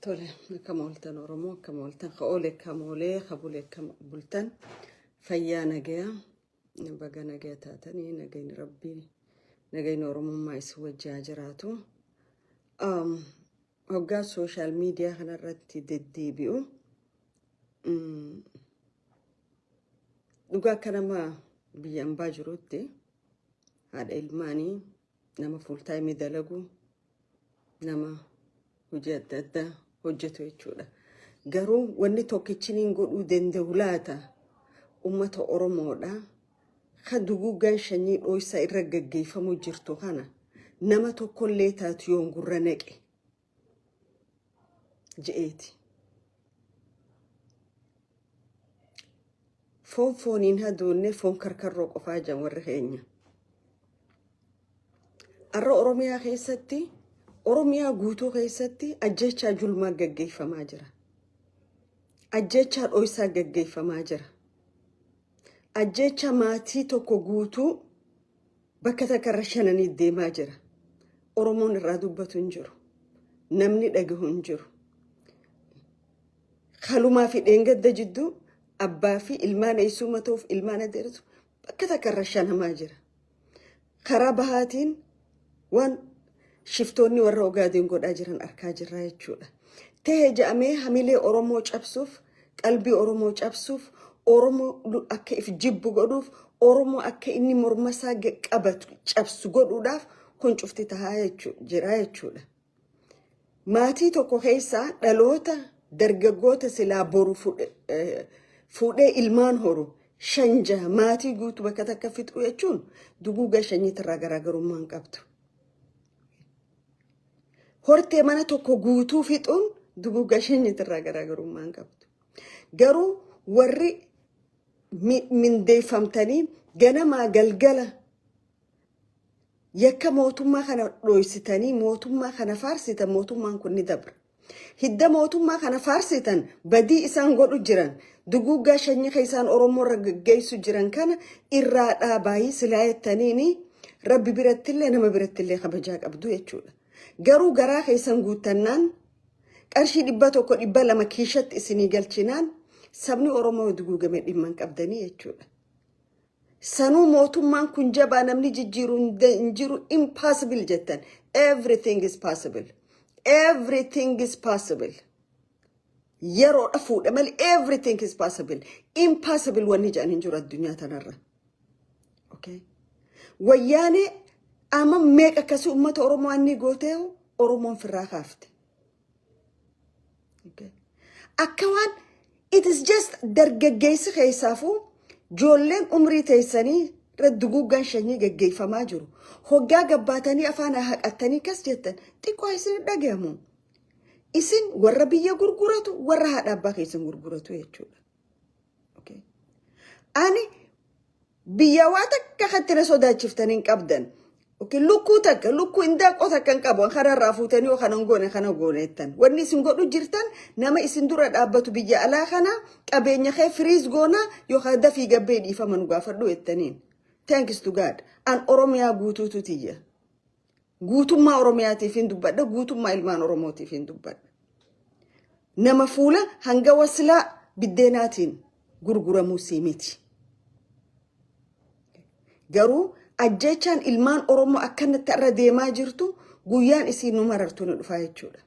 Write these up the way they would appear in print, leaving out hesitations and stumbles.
تولي كمولتن ورمو كمولتن خولك كمولي خبولك كمولتن فيا نجيا بقى نجيا تاتني نجين ربي نجين ورمو ما يسوى جاجراتو هوجا سوشيال ميديا هنا رتي ددي بيو دوغا كنما بيان باجروتي هذا الماني نما فول تايم دلقو نما وجدت hojjetu jechuudha garuu wanni tokkichiniin godhuu danda'u laata ummata oromoodha kan duguuggan shanyii dhooysa irra gaggeeffamu jirtu kana nama tokkollee taatu yoon gurra naqe je'eeti fooniin hadoonne foon karkarroo qofaa jan warri keenya arra oromiyaa keessatti Oromiyaa guutuu keessatti ajjechaa julmaa gaggeeffamaa jira. Ajjechaa dhooysaa gaggeeffamaa jira. Ajjechaa maatii tokko guutuu bakka takkarra shananii deemaa jira. Oromoon irraa dubbatu hin jiru. Namni dhagahu hin jiru. Halumaa fi dheengadda jidduu abbaa fi ilmaan eessuma ta'uuf ilmaan adeeratu bakka takkarra shanamaa jira. Karaa bahaatiin waan shiftonni warra ogaadeen godhaa jiran arkaa jirra jechuudha. Ta'ee ja'amee hamilee Oromoo cabsuuf, qalbii Oromoo cabsuuf, Oromoo akka if jibbu godhuuf, Oromoo akka inni mormasaa qabatu cabsu godhuudhaaf kun cufti tahaa jira jechuudha. Maatii tokko keessaa dhaloota dargaggoota silaa boru fuudhee ilmaan horu shanja maatii guutuu bakka takka fixu jechuun duguuga shanyiitirraa garaagarummaan qabdu. Hortee mana tokko guutuu fixuun duguuga shanyiitirraa garaagarummaan qabdu. Garuu warri mindeeffamtanii ganamaa galgala yakka mootummaa kana dhooysitanii mootummaa kana faarsitan mootummaan kun ni dabra. Hidda mootummaa kana faarsitan badii isaan godhu jiran duguuga shanyii keessaan Oromoo irra gaggeessu jiran kana irraa dhaabaayii silaayettaniini rabbi birattillee nama birattillee kabajaa qabdu jechuudha. Garuu garaa keessan guuttannaan qarshii 100 kiishatti isinii galchinaan sabni Oromoo duguugame dhimman qabdanii jechuudha. Sanuu mootummaan kun jabaa namni jijjiiru hin jiru impossible jettan. Everything is possible. Everything is possible. Yeroo dhafuudha mali everything is possible. Impossible wanni jedhan hin jiru addunyaa tanarra. Okay. Wayyaane ama meeqa akkasii ummata Oromoo anni gooteehu Oromoon firraa kaafte. Okay. Akka waan it is just dargaggeessi keessaafuu joolleen umrii teessanii duguuggan shanyii gaggeeffamaa jiru. Hoggaa gabbaatanii afaan haqattanii kas jettan xiqqoo isin dhagahamu. Isin warra biyya gurguratu warra haadha abbaa keessan gurguratu jechuudha. Okay. Ani biyya waa takka kattira sodaachiftaniin qabdan. Okay, lukkuu takka lukkuu indaaqoo takka hin qabu kanarraa fuutanii kanan gooneettan. Wanni isin godhu jirtan nama isin dura dhaabbatu biyya alaa kana qabeenya kee firiis goonaa yookaan dafii gabbee dhiifaman gaafadhu jettaniin. Thanks to God. An Oromiyaa guutuutu tiyya. Guutummaa Oromiyaatiif hin dubbadha, guutummaa ilmaan Oromootiif hin dubbadha. Nama fuula hanga waslaa biddeenaatiin gurguramuu sii miti. Garuu ajjechaan ilmaan Oromoo akkanatti irra deemaa jirtu guyyaan isiin nu marartu nu dhufaa jechuudha.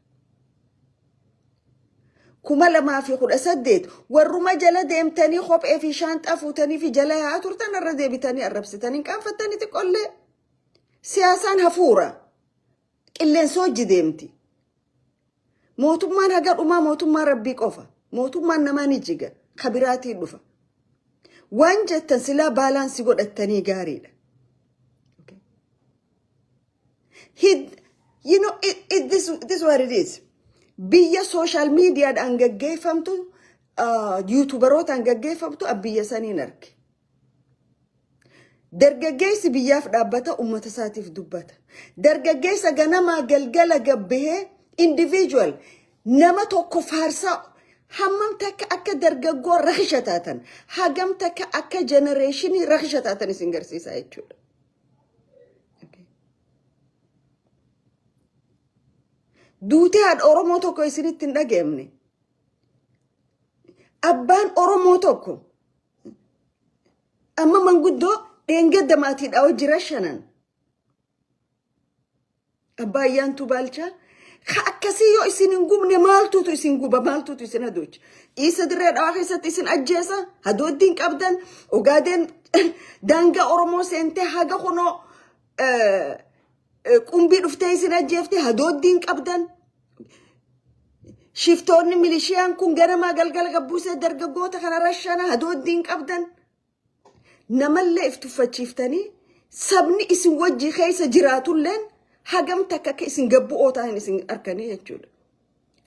2018 warruma jala deemtanii kophee fi shaanxaa fuutanii fi jala yaa turtan irra deebitanii arrabsitanii qaanfattanii xiqqollee siyaasaan hafuura qilleensa hojii deemti. Mootummaan haga dhumaa mootummaa rabbii qofa. Mootummaan namaa ni jiga kabiraatiin dhufa. Waan jettan silaa baalaansii godhattanii gaariidha. Okay. You know, this is what it is. Biyya social media dhaan gaggeeffamtu YouTuberootaan gaggeeffamtu biyya saniin arge. Dargaggeessi biyyaaf dhaabbata ummata isaatiif dubbata. Dargaggeessa ganamaa galgala gabbahee individual nama tokko faarsaa hammam takka akka dargaggoo raksha taatan hagam takka akka generation raksha taatan isin garsiisaa jechuudha. duuti haadha Oromoo tokko isinitti hin dhageemne. Abbaan Oromoo tokko amma manguddoo dheengadda maatiidhaa wajjira shanan. Abbaa Ayyaantuu Baalchaa akkasii yoo isin hin gubne maaltuutu isin guba maaltuutu isin hadocha. Isa dirree dhawaa keessatti isin ajjeesa hadooddiin qabdan Ogaadeen daangaa Oromoo seentee haga kunoo qumbii dhuftee isin ajjeefte hadooddiin qabdan. Shiftoonni milishiyaan kun ganamaa galgala gabbuusee dargaggoota kana rashana hadooddiin qabdan. Namallee iftuffachiiftanii sabni isin wajjii keessa jiraatulleen hagam takka isin gabbu'oo ta'an isin arkanii jechuudha.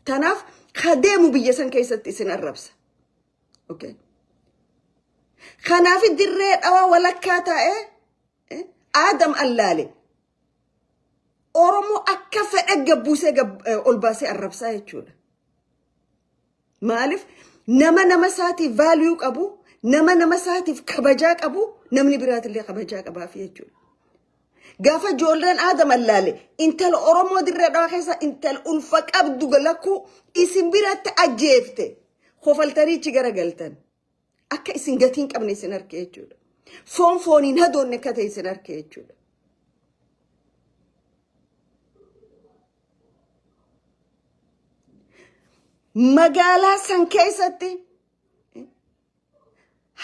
Tanaaf kadeemu biyya san keessatti isin arrabsa. Okay. Kanaaf dirree dhawaa walakkaa taa'ee Aadam Allaale Oromoo akka fedhe gabbuusee ol baasee arrabsaa jechuudha. Maaliif nama isaatiif vaaliyuu qabu, nama isaatiif kabajaa qabu, namni biraatillee kabajaa qabaaf jechuudha. Gaafa ijoolleen Aadam Allaale intala Oromoo dirree dhawaa keessa intala ulfa qabdu galakkuu isin biratti ajjeefte kofaltanii ichi garagaltan. Akka isin gatiin qabne isin arke jechuudha. Fooniin hadoonne akka ta'e isin arke jechuudha. Magaalaa san keessatti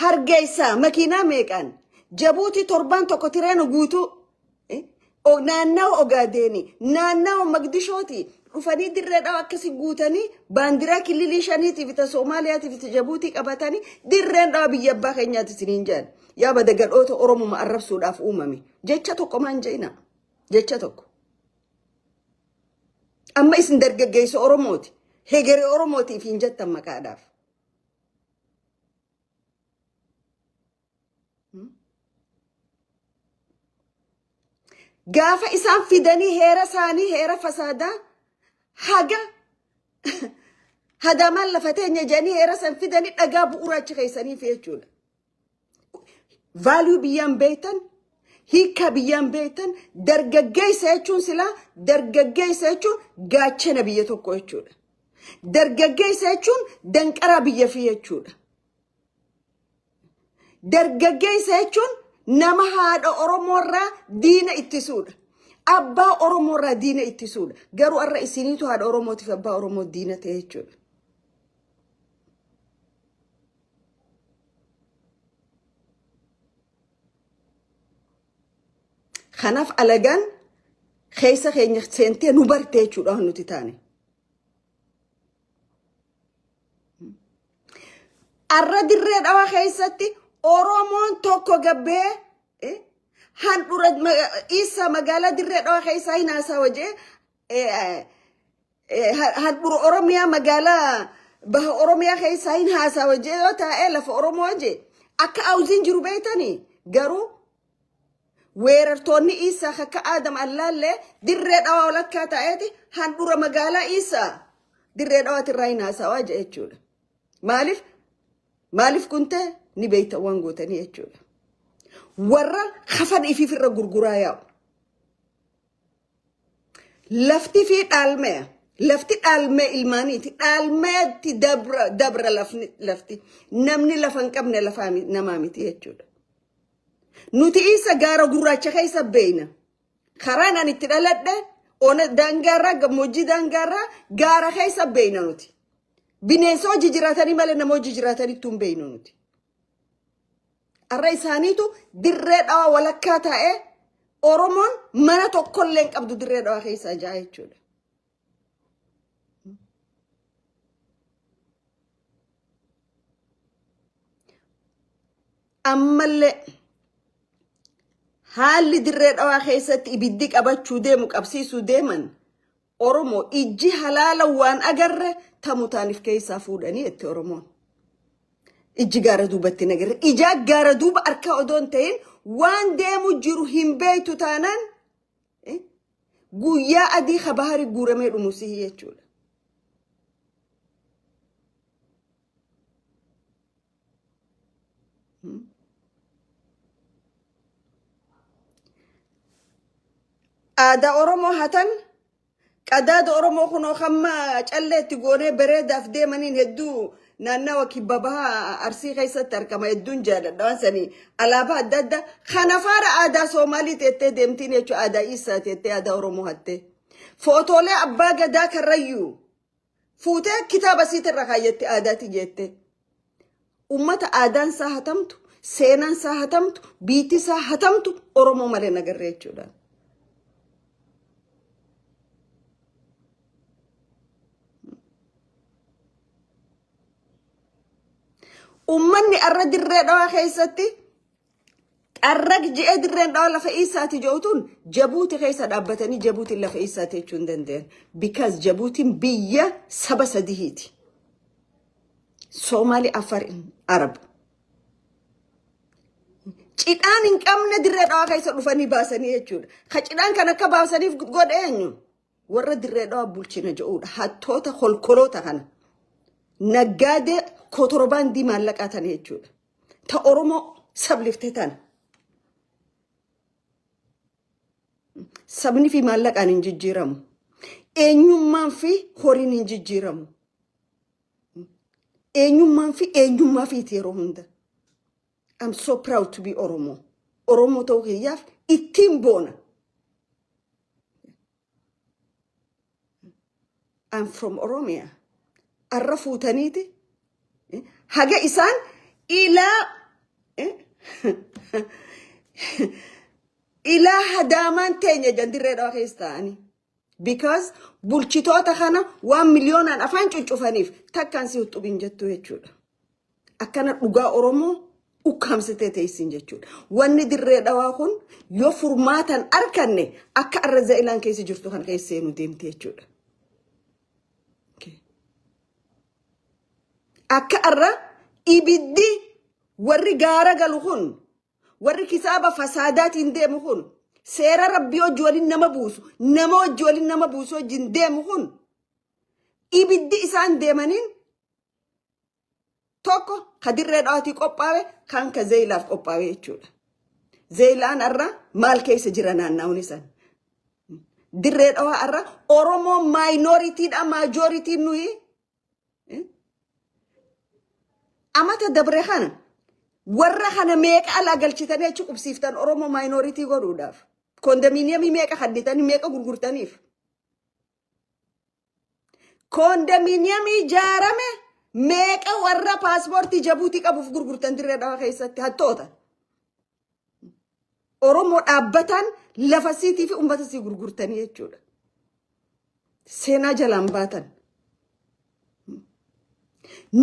hargeysaa makiinaa meeqaan Jabuutii torban tokko tireenu guutuu naannoo Ogaadeeni naannoo Magdishooti dhufanii dirree dhawaa akkasii guutanii baandiraa kililii shaniitiif ta Soomaaliyaatiif ta Jabuutii qabatanii dirreen dhawaa biyya abbaa keenyaati isiniin jedhan. Yaa badagadhoota Oromoo arrabsuudhaaf uumame. Jecha tokko maan je'ina. Jecha tokko. Amma isin dargaggeessa Oromooti. Hegeree Oromootiif hin jettan maqaadhaaf. Gaafa isaan fidanii heera isaanii heera fasaadaa haga hadamaan lafa teenya jedhanii heera san fidanii dhagaa bu'uuraachi keessaniif jechuudha. Vaaluu biyyaan beektan, hiika biyyaan beektan, dargaggeessa jechuun silaa dargaggeessa jechuun gaachana biyya tokko jechuudha. Dargaggeessa jechuun danqaraa biyya fi jechuudha. Dargaggeessa jechuun nama haadha Oromoorraa diina ittisuudha. Abbaa Oromoorraa diina ittisuudha. Garuu har'a isiniitu haadha Oromootiif abbaa Oromoo diina ta'e jechuudha. Kanaaf alagaan keessa keenya seentee nu bartee jechuudha nuti taane. Arra dirree dhawaa keessatti Oromoon tokko gabbee handura isa magaalaa dirree dhawaa keessaa hin haasaa wajee handura Oromiyaa magaalaa baha Oromiyaa keessaa hin haasaa wajee yoo taa'ee lafa Oromoo wajee akka awuziin jiru beeytanii garuu weerartoonni isa akka Aadam Allaallee dirree dhawaa walakkaa taa'eeti handura magaalaa isa dirree dhawaatirraa hin haasaa wajee jechuudha. Maaliif kuntee ni beeyta waan gootanii jechuudha. Warra hafan ifirra gurguraa yaa'u. Lafti fi dhaalmee. Lafti dhaalmee ilmaaniiti. Dhaalmeetti dabra lafti. Namni lafa hin qabne namaa miti jechuudha. Nuti isa gaara gurraacha keessa beeyna. Karaan ani itti dhaladhe ona daangaarraa gammoojjii daangaarraa gaara keessa beeyna nuti. Bineensa hojii jiraatanii malee nama hojii jiraatanii tun beeynu nuti. Arra isaaniitu dirree dhawaa walakkaa taa'ee Oromoon mana tokkollee hin qabdu dirree dhawaa keessaa ja'a jechuudha. Ammallee haalli dirree dhawaa keessatti ibiddi qabachuu deemu qabsiisuu deeman Oromoo ijji halaala waan agarre tamutaaniif keessaa fuudhanii itti Oromoon. Ijji gaara duubatti nagarre. Ijaa gaara duuba harka odoon ta'in waan deemu jiru hin beeytu taanaan guyyaa adii kabahari guuramee dhumusii jechuudha. Aadaa Oromoo hatan قداد أورمو خنو خما چلت تقولي بريد أفدي منين هدو نانا وكبابها أرسي خيسة تركما يدون جالا دوانساني ألابا دادا خنفار آدا سومالي تيتي ديمتين يچو آدا إيسا تيتي آدا أورمو هاتي فوتولي أبا قدا كريو فوتي كتابة سيتر رخايتي آداتي جيتي أمتا آدان ساهتمتو سينان ساهتمتو بيتي ساهتمتو أورمو مالي نگر ريچو دان أمني أرد الردوة خيستي أرق جئد الردوة لفئيساتي جوتون جبوتي خيسة دابتني جبوتي لفئيساتي چوندن دين because جبوتي بيا سبا سديهيتي سومالي أفر عرب چيدان إنك أمنا الردوة خيسة رفاني باساني يجود خچدان كان كباساني فقود اينيو ورد الردوة بولچنا جود حتوتا خلقلوتا خانا نجادة كتربان دي مالك أتاني يجود تا أورمو سبلفتتان سبني في مالك أن نجيرامو إنيوم ما في خورين نجيرامو إنيوم ما في تيرو هندا I'm so proud to be أورمو توقي ياف إتيمبونا I'm from Oromia عرفوا تانيتي حاجة إسان إلى إلى هدامان تانية جندير ريدا خيستاني because بولشيتوتا خانا 1 مليون أن أفان تشوفانيف تاكان سيوتو بنجتو يجود أكنا لغا أورمو وكامستي تيسين جتود واني دير ريدا واخون يو فرماتان أركاني أكا أرزا إلان كيسي جرتو خان كيسينو ديمتي يجود akka arra ibiddi warri gaara galu kun warri kisaaba fasaadaatiin deemu kun seera rabbii hojii waliin nama buusu wajjin deemu kun ibiddi isaan deemaniin tokko kadirree dhawaatii qophaawe kan ka zeeyilaaf qophaawe jechuudha. Zeeyilaan arra maal keessa jira naanna'uun isaan dirree dhawaa arra Oromoo maayinoritiidha maajoritiin nuyi amata dabre khana warra khana meeqa ala galchitanii achi qubsiiftan Oromoo minority godhuudhaaf kondominiyeemii meeqa hadditanii meeqa gurgurtaniif kondominiyeemii jaarame meeqa warra paaspoortii Jabuutii qabuuf gurgurtan dirree dhawaa keessatti hattoota Oromoo dhaabbatan lafa siitii fi ummata sii gurgurtanii jechuudha seenaa jalaan baatan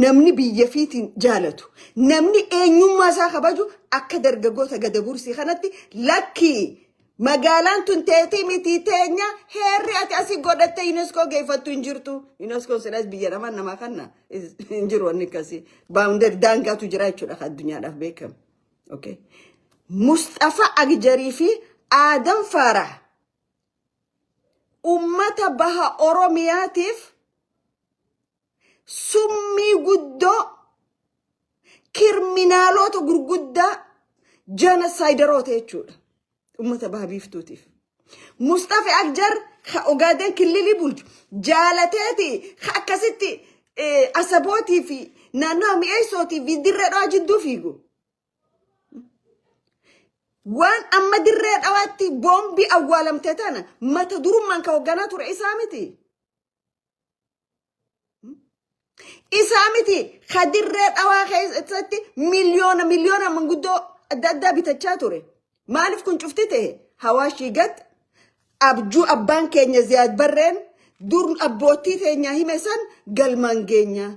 namni biyya fiitiin jaalatu namni eenyummaa isaa kabaju akka dargaggoota gadabursii kanatti lakki magaalaan tun teetii miti teenya heerri ati asii godhatte UNESCO geeffattu hin jirtu UNESCO silas biyya namaa kanna hin jiru wanni akkasii baawundari daangaatu jira jechuudha addunyaadhaaf beekamu okay Mustafa Agjarii fi Adam Farah ummata baha Oromiyaatiif summi guddo kirminaalota gurgudda genocideroota jechuudha ummata baha biiftuutiif Mustafa Agjar Ogaden kilili bulchu jaalateeti akkasitti asabootii fi naannoo mi'eessootii fi dirree dhawaa jidduu fiigu waan amma dirree dhawaatti boombii awwaalamte tana mata durummaan ka hogganaa ture isaa miti Isamiti khadirre dhawaa keessatti miliyoona manguddoo adda addaa bitachaa ture maaliif kun cufti ta'e hawaashii gad abjuu abbaan keenya Ziyaad Barreen dur abbootii teenya hime san galmaan geenya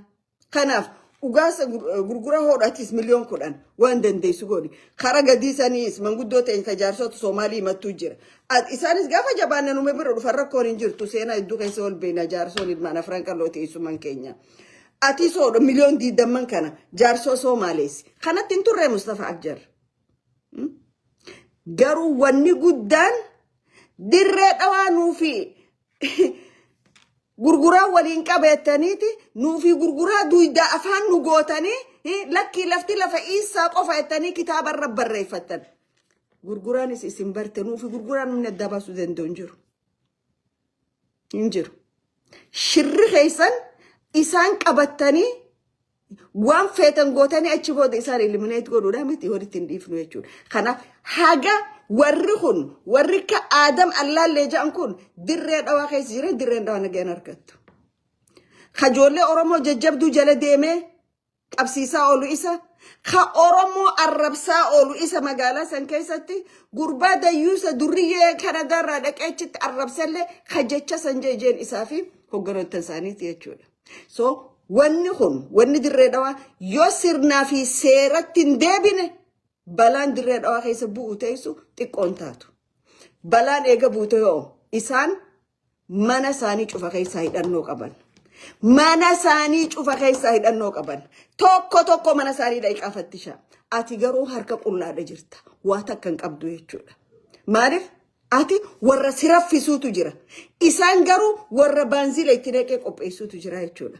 kanaaf ugaasa gurgura hodhatis miliyoon 10 waan dandeessu godhi kara gadii saniis manguddoo teenya tajaarsota Soomaalii mattuu jira isaanis gaafa jabaanne nume bira dhufa rakkoon hin jirtu seenaa iddoo keessa ol beena jaarsoon ilmaan afran qal'oo teessuman keenya ati soodho miliyoon 20 kana jaarsoo Soomaalees kanatti hin turre Mustafa Agjar garuu wanni guddaan dirree dhawaa nuufi gurguraa waliin qabeettaniiti nuufi gurguraa duudaa afaan nu gootanii lakki lafti lafa isaa qofa ettanii kitaaba irra barreeffatan gurguraanis isin barte nuufi gurguraan namni adda baasuu danda'u hin jiru injiru. Shirri keessan isaan qabatanii waan feetan gootanii achi booda isaan eliminate godhuudha miti horitti hin dhiifnu jechuudha. Kanaaf haga warri kun warri ka Adam Allaallee jedhan kun dirree dhawaa keessa jiran dirreen dhawaa nagaan argattu. Kajoollee Oromoo jajjabduu jala deemee qabsiisaa oolu isa ka Oromoo arrabsaa oolu isa magaalaa san keessatti gurbaa dayyuusa durriyyee Kanadaarraa dhaqee achitti arrabsallee ka jecha san jeen isaa fi hogganoota isaaniiti jechuudha. So wanni kun wanni dirree dhawaa yoo sirnaa fi seeratti hin deebine balaan dirree dhawaa keessa bu'u teessu xiqqoon taatu. Balaan eega buute yoo isaan mana isaanii cufa keessaa hidhannoo qaban. Mana isaanii cufa keessaa hidhannoo qaban. Tokko mana isaanii daqiiqaa fattishaa. Ati garuu harka qullaadha jirta. Waa takka hin qabdu jechuudha. Maaliif? Ati warra si raffisuutu jira. Isaan garuu warra baanzila itti dhaqee qopheessuutu jira jechuudha.